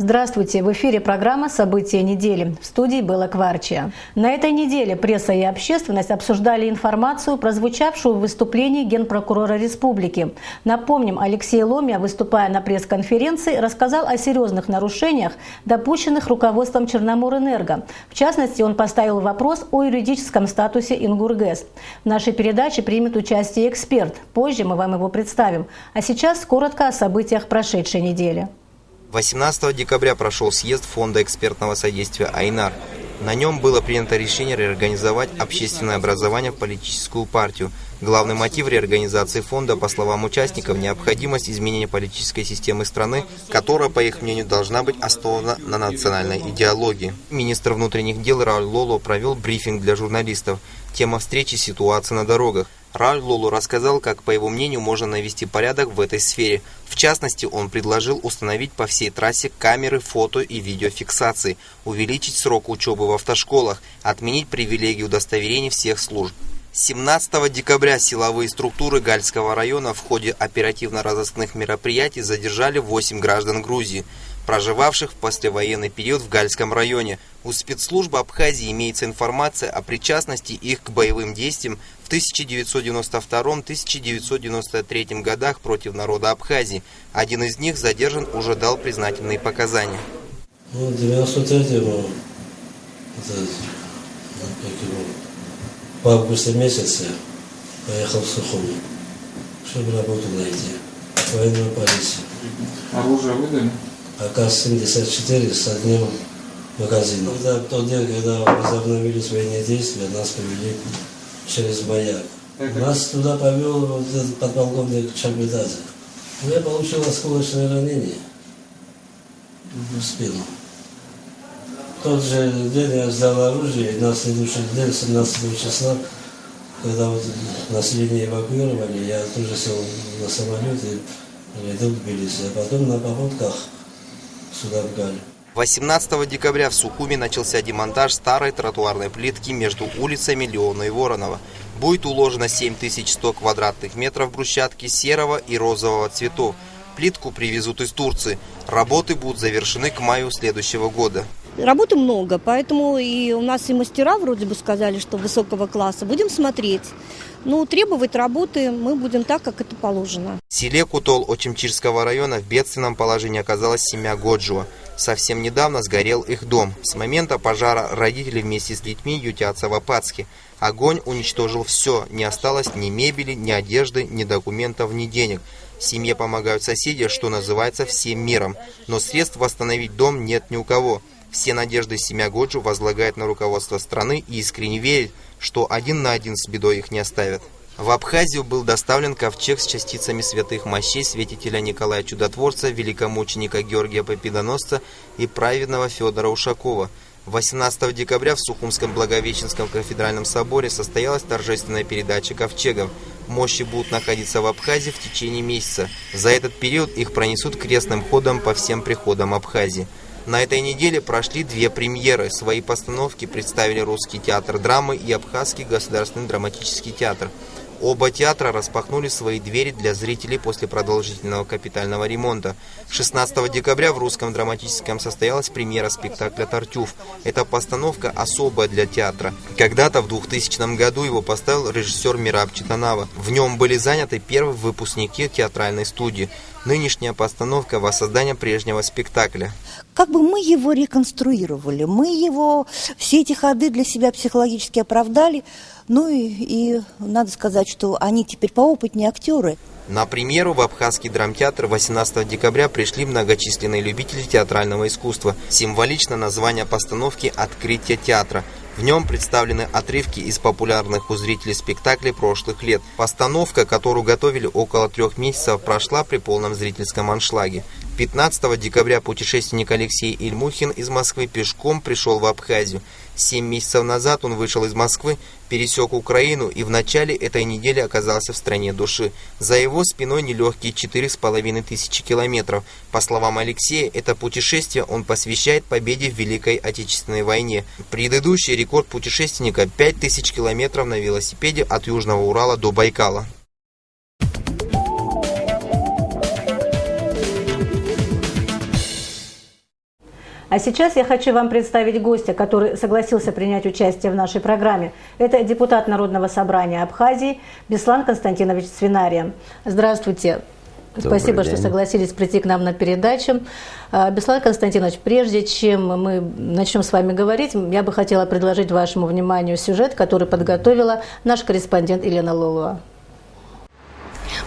Здравствуйте! В эфире программа «События недели». В студии Белла Кварчия. На этой неделе пресса и общественность обсуждали информацию, прозвучавшую в выступлении Генпрокурора Республики. Напомним, Алексей Ломия, выступая на пресс-конференции, рассказал о серьезных нарушениях, допущенных руководством Черноморэнерго. В частности, он поставил вопрос о юридическом статусе Ингургэс. В нашей передаче примет участие эксперт. Позже мы вам его представим. А сейчас коротко о событиях прошедшей недели. 18 декабря прошел съезд Фонда экспертного содействия «Айнар». На нем было принято решение реорганизовать общественное образование в политическую партию. Главный мотив реорганизации фонда, по словам участников, необходимость изменения политической системы страны, которая, по их мнению, должна быть основана на национальной идеологии. Министр внутренних дел Рауль Лоло провел брифинг для журналистов. Тема встречи – ситуация на дорогах. Рауль Лоло рассказал, как, по его мнению, можно навести порядок в этой сфере. В частности, он предложил установить по всей трассе камеры фото- и видеофиксации, увеличить срок учебы в автошколах, отменить привилегии удостоверений всех служб. 17 декабря силовые структуры Гальского района в ходе оперативно-розыскных мероприятий задержали 8 граждан Грузии, проживавших в послевоенный период в Гальском районе. У спецслужб Абхазии имеется информация о причастности их к боевым действиям в 1992-1993 годах против народа Абхазии. Один из них задержан уже дал признательные показания. В 93-м, в августе месяце поехал в Сухуми, чтобы работу найти, военную полицию. Оружие выдали? АК-74 с одним магазином. В тот день, когда возобновились военные действия, нас повели через Маяк. Нас туда повел подполковник Чарбидадзе. Я получил осколочное ранение в спину. В тот же день я взял оружие, и на следующий день, 17 числа, когда население эвакуировали, я тоже сел на самолет и летел в Тбилиси, а потом на попутках сюда в Галю. 18 декабря в Сухуми начался демонтаж старой тротуарной плитки между улицами Леона и Воронова. Будет уложено 7100 квадратных метров брусчатки серого и розового цветов. Плитку привезут из Турции. Работы будут завершены к маю следующего года. Работы много, поэтому и у нас и мастера вроде бы сказали, что высокого класса. Будем смотреть. Но требовать работы мы будем так, как это положено. В селе Кутол Очимчирского района в бедственном положении оказалась семья Годжуа. Совсем недавно сгорел их дом. С момента пожара родители вместе с детьми ютятся в Апатске. Огонь уничтожил все. Не осталось ни мебели, ни одежды, ни документов, ни денег. Семье помогают соседи, что называется, всем миром. Но средств восстановить дом нет ни у кого. Все надежды семья Годжу возлагает на руководство страны и искренне верит, что один на один с бедой их не оставят. В Абхазию был доставлен ковчег с частицами святых мощей святителя Николая Чудотворца, великомученика Георгия Победоносца и праведного Федора Ушакова. 18 декабря в Сухумском Благовещенском кафедральном соборе состоялась торжественная передача ковчегов. Мощи будут находиться в Абхазии в течение месяца. За этот период их пронесут крестным ходом по всем приходам Абхазии. На этой неделе прошли две премьеры. Свои постановки представили Русский театр драмы и Абхазский государственный драматический театр. Оба театра распахнули свои двери для зрителей после продолжительного капитального ремонта. 16 декабря в Русском драматическом состоялась премьера спектакля «Тартюф». Эта постановка особая для театра. Когда-то в 2000 году его поставил режиссер Мираб Читанава. В нем были заняты первые выпускники театральной студии. Нынешняя постановка – воссоздание прежнего спектакля. Как бы мы его реконструировали, мы его, все эти ходы для себя психологически оправдали. Ну и надо сказать, что они теперь поопытнее актеры. На премьеру в Абхазский драмтеатр 18 декабря пришли многочисленные любители театрального искусства. Символично название постановки «Открытие театра». В нем представлены отрывки из популярных у зрителей спектаклей прошлых лет. Постановка, которую готовили около 3 месяцев, прошла при полном зрительском аншлаге. 15 декабря путешественник Алексей Ильмухин из Москвы пешком пришел в Абхазию. 7 месяцев назад он вышел из Москвы, пересек Украину и в начале этой недели оказался в стране души. За его спиной нелегкие 4500 километров. По словам Алексея, это путешествие он посвящает победе в Великой Отечественной войне. Предыдущий рекорд путешественника – 5000 километров на велосипеде от Южного Урала до Байкала. А сейчас я хочу вам представить гостя, который согласился принять участие в нашей программе. Это депутат Народного собрания Абхазии Беслан Константинович Свинария. Здравствуйте. Спасибо, что согласились прийти к нам на передачу. Беслан Константинович, прежде чем мы начнем с вами говорить, я бы хотела предложить вашему вниманию сюжет, который подготовила наш корреспондент Елена Лолуа.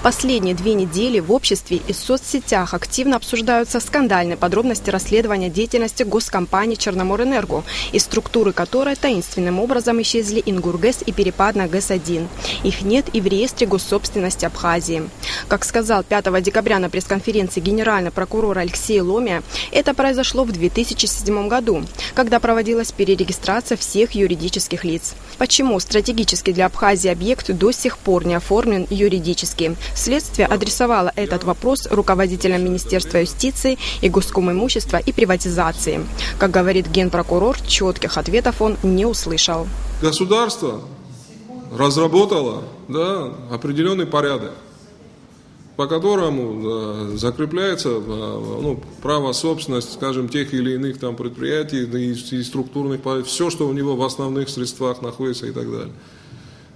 Последние 2 недели в обществе и соцсетях активно обсуждаются скандальные подробности расследования деятельности госкомпании «Черноморэнерго», из структуры которой таинственным образом исчезли Ингургэс и Перепадная ГЭС-1. Их нет и в реестре госсобственности Абхазии. Как сказал 5 декабря на пресс-конференции генеральный прокурор Алексей Ломия, это произошло в 2007 году, когда проводилась перерегистрация всех юридических лиц. Почему стратегический для Абхазии объект до сих пор не оформлен юридически? Следствие адресовало этот вопрос руководителям Министерства юстиции и Госкомимущества и приватизации. Как говорит генпрокурор, четких ответов он не услышал. Государство разработало определенный порядок, по которому закрепляется право собственности, скажем, тех или иных там предприятий и структурных, все, что у него в основных средствах находится и так далее.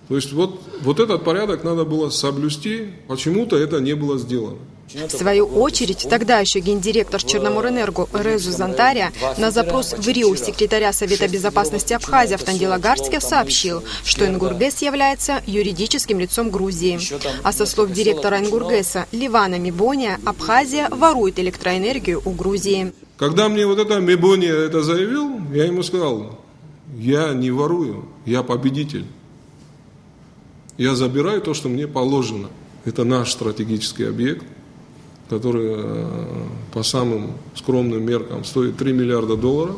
То есть вот этот порядок надо было соблюсти, почему-то это не было сделано. В свою очередь, тогда еще гендиректор Черноморэнерго Резу Зантария на запрос в Рио секретаря Совета безопасности Абхазии Автандила Гарцке сообщил, что Ингургэс является юридическим лицом Грузии. А со слов директора Ингургэса Ливана Мибония, Абхазия ворует электроэнергию у Грузии. Когда мне вот это Мибония это заявил, я ему сказал: я не ворую, я победитель. Я забираю то, что мне положено. Это наш стратегический объект, который по самым скромным меркам стоит $3 миллиарда.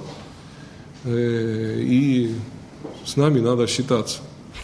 И с нами надо считаться.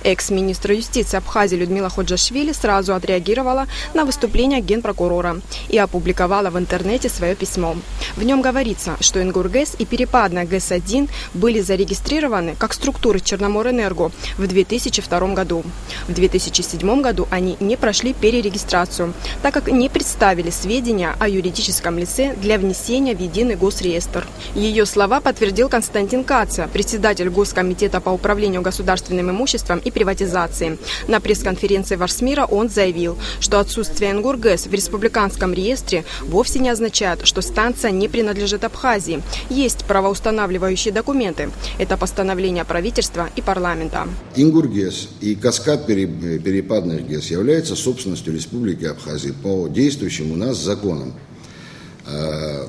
Экс-министр юстиции Абхазии Людмила Ходжашвили сразу отреагировала на выступление генпрокурора и опубликовала в интернете свое письмо. В нем говорится, что Ингургэс и Перепадная ГЭС-1 были зарегистрированы как структуры Черноморэнерго в 2002 году. В 2007 году они не прошли перерегистрацию, так как не представили сведения о юридическом лице для внесения в единый госреестр. Ее слова подтвердил Константин Каця, председатель Госкомитета по управлению государственным имуществом и приватизации. На пресс-конференции Варсмира он заявил, что отсутствие Ингургэс в республиканском реестре вовсе не означает, что станция не принадлежит Абхазии. Есть правоустанавливающие документы. Это постановление правительства и парламента. Ингургэс и каскад Перепадных ГЭС являются собственностью Республики Абхазия по действующим у нас законам.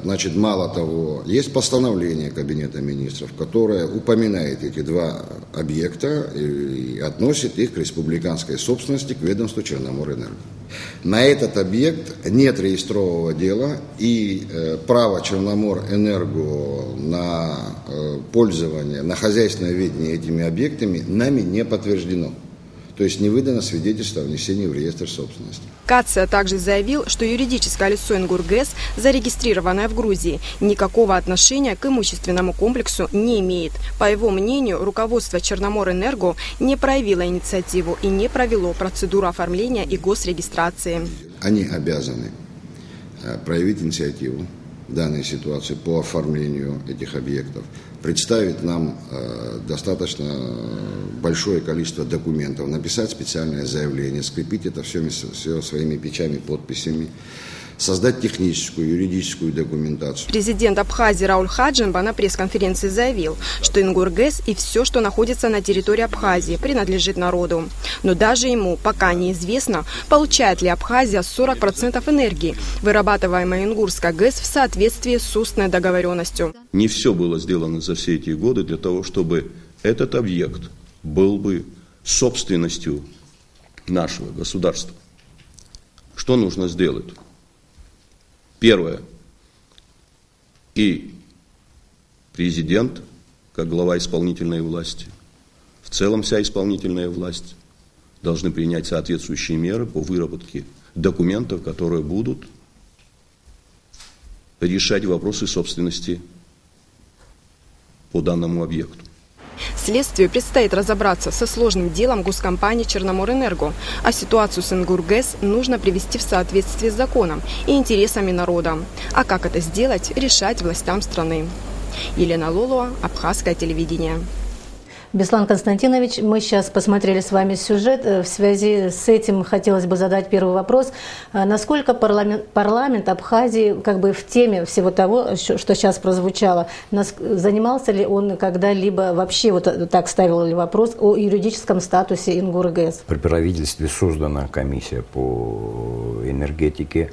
Значит, мало того, есть постановление Кабинета министров, которое упоминает эти 2 объекта и относит их к республиканской собственности, к ведомству Черноморэнерго. На этот объект нет реестрового дела, и право Черноморэнерго на пользование, на хозяйственное ведение этими объектами нами не подтверждено. То есть не выдано свидетельство о внесении в реестр собственности. Кация также заявил, что юридическое лицо Ингургэс, зарегистрированное в Грузии, никакого отношения к имущественному комплексу не имеет. По его мнению, руководство Черноморэнерго не проявило инициативу и не провело процедуру оформления и госрегистрации. Они обязаны проявить инициативу в данной ситуации по оформлению этих объектов, представить нам достаточно большое количество документов, написать специальное заявление, скрепить это все своими печатями, подписями, создать техническую, юридическую документацию. Президент Абхазии Рауль Хаджимба на пресс-конференции заявил, что Ингургэс и все, что находится на территории Абхазии, принадлежит народу. Но даже ему пока неизвестно, получает ли Абхазия 40% энергии, вырабатываемой Ингурской ГЭС в соответствии с устной договоренностью. Не все было сделано за все эти годы для того, чтобы этот объект был бы собственностью нашего государства. Что нужно сделать? Первое. И президент, как глава исполнительной власти, в целом вся исполнительная власть должны принять соответствующие меры по выработке документов, которые будут решать вопросы собственности по данному объекту. Следствию предстоит разобраться со сложным делом госкомпании «Черноморэнерго», а ситуацию с Ингургэс нужно привести в соответствие с законом и интересами народа. А как это сделать, решать властям страны. Елена Лолуа, Абхазское телевидение. Беслан Константинович, мы сейчас посмотрели с вами сюжет. В связи с этим хотелось бы задать первый вопрос. Насколько парламент Абхазии как бы в теме всего того, что сейчас прозвучало, занимался ли он когда-либо вообще, вот так ставил ли вопрос о юридическом статусе Ингургэс? При правительстве создана комиссия по энергетике.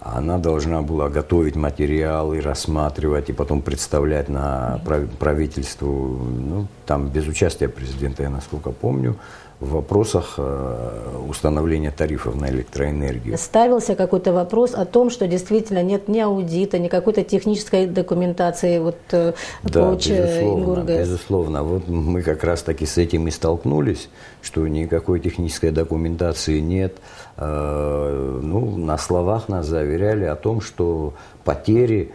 Она должна была готовить материалы, рассматривать и потом представлять на правительству, ну, там без участия президента, я насколько помню, в вопросах установления тарифов на электроэнергию. Ставился какой-то вопрос о том, что действительно нет ни аудита, ни какой-то технической документации вот, да, по Ингургэс. Безусловно. Вот мы как раз таки с этим и столкнулись, что никакой технической документации нет. Ну, на словах нас заверяли о том, что потери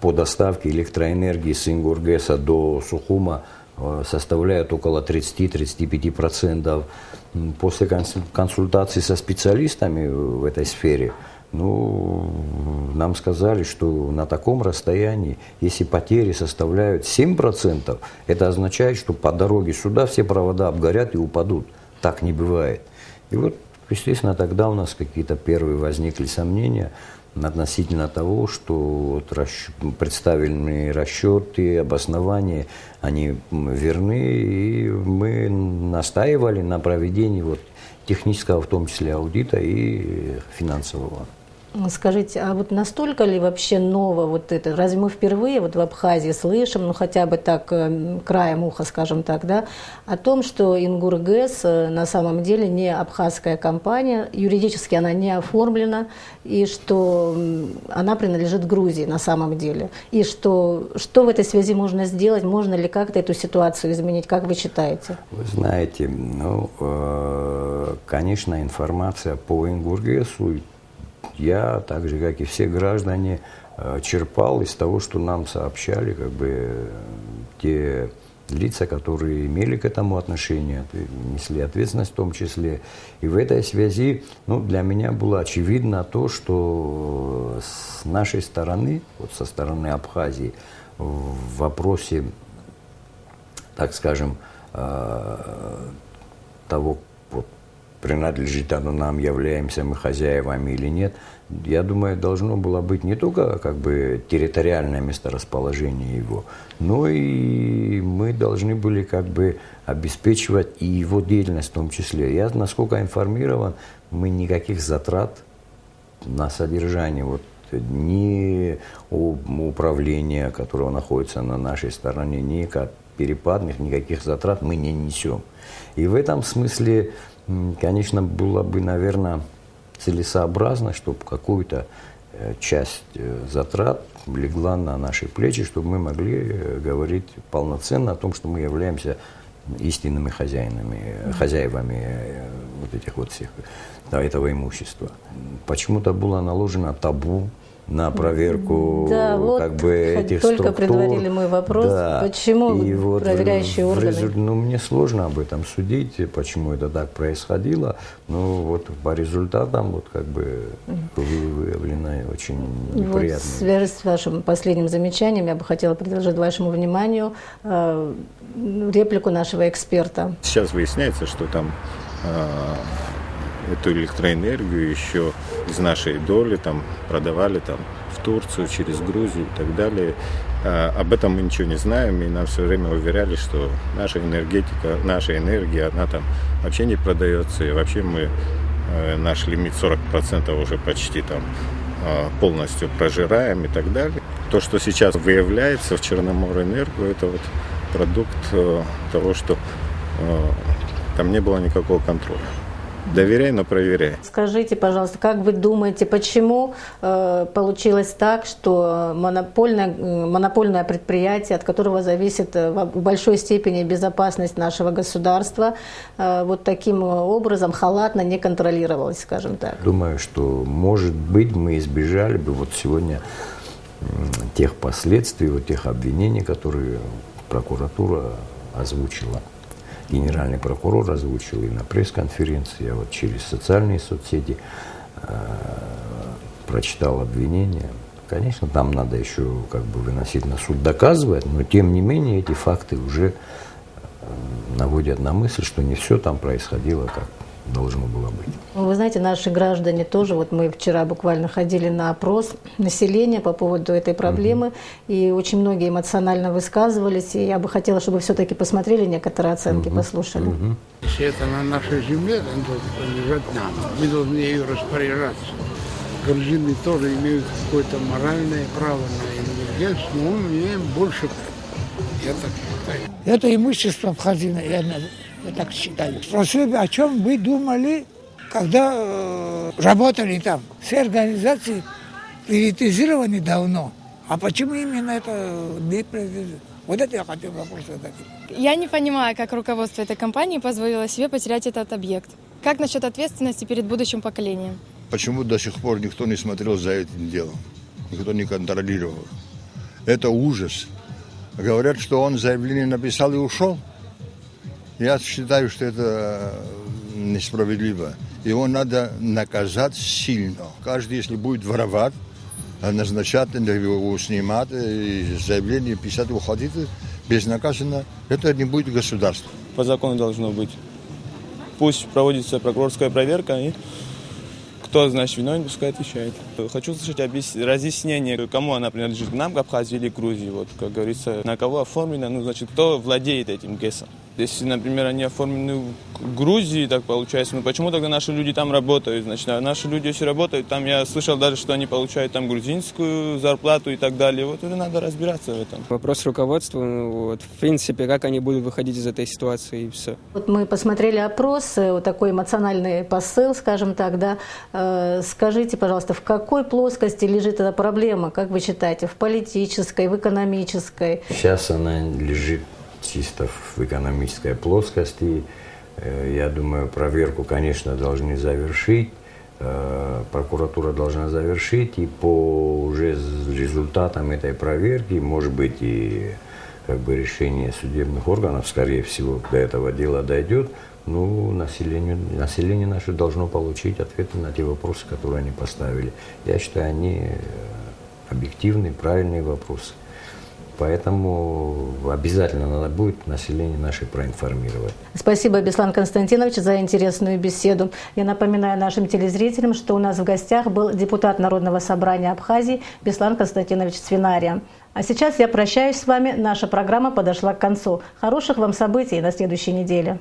по доставке электроэнергии с Ингургэса до Сухума составляют около 30-35%. После консультации со специалистами в этой сфере, ну, нам сказали, что на таком расстоянии, если потери составляют 7%, это означает, что по дороге сюда все провода обгорят и упадут. Так не бывает. И вот, естественно, тогда у нас какие-то первые возникли сомнения относительно того, что вот представленные расчеты, обоснования, они верны, и мы настаивали на проведении вот технического, в том числе аудита и финансового. Скажите, а вот настолько ли вообще ново вот это? Разве мы впервые вот в Абхазии слышим, ну хотя бы так краем уха, скажем так, да, о том, что Ингургэс на самом деле не абхазская компания, юридически она не оформлена, и что она принадлежит Грузии на самом деле. И что в этой связи можно сделать? Можно ли как-то эту ситуацию изменить? Как вы считаете? Вы знаете, ну, конечно, информация по Ингургэсу я, так же, как и все граждане, черпал из того, что нам сообщали как бы те лица, которые имели к этому отношение, несли ответственность в том числе. И в этой связи, ну, для меня было очевидно то, что с нашей стороны, вот со стороны Абхазии, в вопросе, так скажем, того, вот, принадлежит оно нам, являемся мы хозяевами или нет, я думаю, должно было быть не только как бы территориальное месторасположение его, но и мы должны были как бы обеспечивать и его деятельность в том числе. Я, насколько информирован, мы никаких затрат на содержание вот ни управления, которое находится на нашей стороне, ни перепадных, никаких затрат мы не несем. И в этом смысле, конечно, было бы, наверное, целесообразно, чтобы какую-то часть затрат легла на наши плечи, чтобы мы могли говорить полноценно о том, что мы являемся истинными хозяевами вот этих вот всех, да, этого имущества. Почему-то было наложено табу на проверку, да, вот как бы этих структур. Только предварили мой вопрос, да. Почему и вот проверяющие органы? Ну, мне сложно об этом судить, почему это так происходило, но вот по результатам вот как бы выявлено очень неприятно. Вот, в связи с вашим последним замечанием, я бы хотела предложить вашему вниманию реплику нашего эксперта. Сейчас выясняется, что там эту электроэнергию еще из нашей доли там продавали там в Турцию, через Грузию и так далее. Об этом мы ничего не знаем, и нам все время уверяли, что наша энергетика, наша энергия, она там вообще не продается, и вообще мы наш лимит 40% уже почти там полностью прожираем и так далее. То, что сейчас выявляется в Черноморэнерго, это вот продукт того, что там не было никакого контроля. Доверяй, но проверяй. Скажите, пожалуйста, как вы думаете, почему получилось так, что монопольное предприятие, от которого зависит в большой степени безопасность нашего государства, вот таким образом халатно не контролировалось, скажем так? Думаю, что, может быть, мы избежали бы вот сегодня тех последствий, вот тех обвинений, которые прокуратура озвучила. Генеральный прокурор озвучил и на пресс-конференции, я вот через социальные соцсети прочитал обвинения Конечно, там надо еще как бы выносить на суд, доказывать, но тем не менее эти факты уже наводят на мысль, что не все там происходило, как должно было быть. Вы знаете, наши граждане тоже, вот мы вчера буквально ходили на опрос населения по поводу этой проблемы, и очень многие эмоционально высказывались, и я бы хотела, чтобы все-таки посмотрели некоторые оценки, послушали. Если это на нашей земле, то принадлежит нам, мы должны ею распоряжаться. Грузины тоже имеют какое-то моральное право на энергетику, но мы имеем больше, я так считаю. Это имущество Абхазии, я так считаю. Спросили, о чем вы думали, когда работали там? Все организации приватизированы давно. А почему именно это не приватизировано? Вот это я хотел вопрос задать. Я не понимаю, как руководство этой компании позволило себе потерять этот объект. Как насчет ответственности перед будущим поколением? Почему до сих пор никто не смотрел за этим делом? Никто не контролировал. Это ужас. Говорят, что он заявление написал и ушел. Я считаю, что это несправедливо. Его надо наказать сильно. Каждый, если будет воровать, назначать, его снимать, заявление писать, уходить безнаказанно, это не будет государство. По закону должно быть. Пусть проводится прокурорская проверка, и кто, значит, виновен, пускай отвечает. Хочу услышать разъяснение, кому она принадлежит, нам, к Абхазии или Грузии, вот, как говорится, на кого оформлено, ну, значит, кто владеет этим ГЭСом. Если, например, они оформлены в Грузии, так получается, ну почему тогда наши люди там работают? Значит, а наши люди, если работают, там я слышал даже, что они получают там грузинскую зарплату и так далее. Вот это надо разбираться в этом. Вопрос руководства, ну, вот, в принципе, как они будут выходить из этой ситуации и все. Вот мы посмотрели опрос, вот такой эмоциональный посыл, скажем так, да. Скажите, пожалуйста, в какой плоскости лежит эта проблема, как вы считаете, в политической, в экономической? Сейчас она лежит чисто в экономической плоскости. Я думаю, проверку, конечно, должны завершить. Прокуратура должна завершить, и по уже результатам этой проверки, может быть, и как бы решение судебных органов, скорее всего, до этого дела дойдет. Ну, население наше должно получить ответы на те вопросы, которые они поставили. Я считаю, они объективные, правильные вопросы. Поэтому обязательно надо будет население наше проинформировать. Спасибо, Беслан Константинович, за интересную беседу. Я напоминаю нашим телезрителям, что у нас в гостях был депутат Народного собрания Абхазии Беслан Константинович Свинария. А сейчас я прощаюсь с вами. Наша программа подошла к концу. Хороших вам событий на следующей неделе.